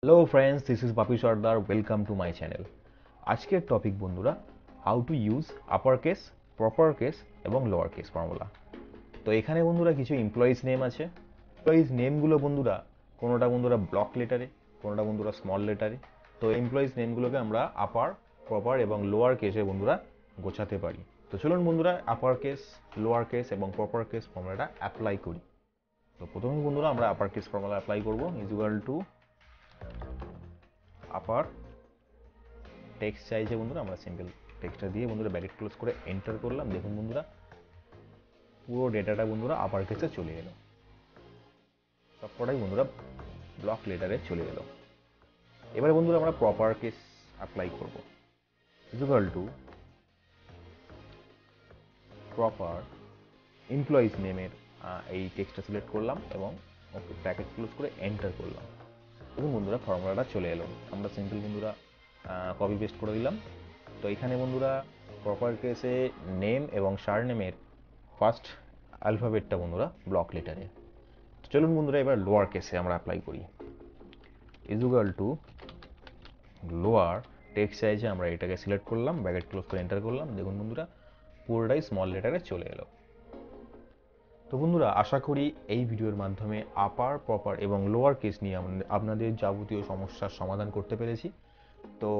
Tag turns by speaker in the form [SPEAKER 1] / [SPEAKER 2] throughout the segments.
[SPEAKER 1] Hello friends, this is Bapi Sardar. Welcome to my channel. আজকের topic বন্ধুরা, how to use upper case, proper case এবং lower case formula. তো এখানে বন্ধুরা কিছু এমপ্লয়িজ নেম আছে। এমপ্লয়িজ নেমগুলো বন্ধুরা, কোনোটা বন্ধুরা ব্লক লেটারে, কোনোটা বন্ধুরা স্মল লেটারে। তো এমপ্লয়িজ নেমগুলোকে আমরা আপার, প্রপার এবং লোয়ার কেসে বন্ধুরা গোছাতে পারি। তো চলুন বন্ধুরা আপার কেস, লোয়ার কেস এবং প্রপার কেস ফর্মুলাটা অ্যাপ্লাই করি। তো প্রথমে বন্ধুরা আমরা আপার কেস ফর্মুলা অ্যাপ্লাই করবো। Is equal to upper text চাইছে বন্ধুরা, আমরা সিম্পল টেক্সটটা দিয়ে বন্ধুরা ব্র্যাকেট ক্লোজ করে এন্টার করলাম। দেখুন বন্ধুরা, পুরো ডেটাটা বন্ধুরা আপার কেসে চলে এলো, সবকটাই বন্ধুরা ব্লক লেটারে চলে এলো। এবারে বন্ধুরা আমরা প্রপার কেস অ্যাপ্লাই করব। ইকুয়াল টু প্রপার এমপ্লয়িজ নেমের এই টেক্সটটা সিলেক্ট করলাম এবং ব্র্যাকেট ক্লোজ করে এন্টার করলাম। দেখুন বন্ধুরা ফর্মুলাটা চলে এলো। আমরা সিম্পল বন্ধুরা কপি পেস্ট করে দিলাম। তো এখানে বন্ধুরা প্রপার কেসে নেম এবং সার নেমের ফার্স্ট অ্যালফাবেটটা বন্ধুরা ব্লক লেটারে। চলুন বন্ধুরা এবার লোয়ার কেসে আমরা অ্যাপ্লাই করি। Is equal to lower text চাইছে, আমরা এটাকে সিলেক্ট করলাম, ব্র্যাকেট ক্লোজ করে এন্টার করলাম। দেখুন বন্ধুরা পুরোটাই স্মল লেটারে চলে এলো। তো বন্ধুরা আশা করি এই ভিডিওর মাধ্যমে আপার, প্রপার এবং লোয়ার কেস নিয়ে আপনাদের যাবতীয় সমস্যার সমাধান করতে পেরেছি। তো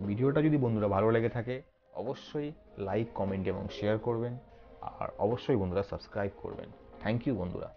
[SPEAKER 1] ভিডিওটা যদি বন্ধুরা ভালো লেগে থাকে অবশ্যই লাইক, কমেন্ট এবং শেয়ার করবেন, আর অবশ্যই বন্ধুরা সাবস্ক্রাইব করবেন। থ্যাংক ইউ বন্ধুরা।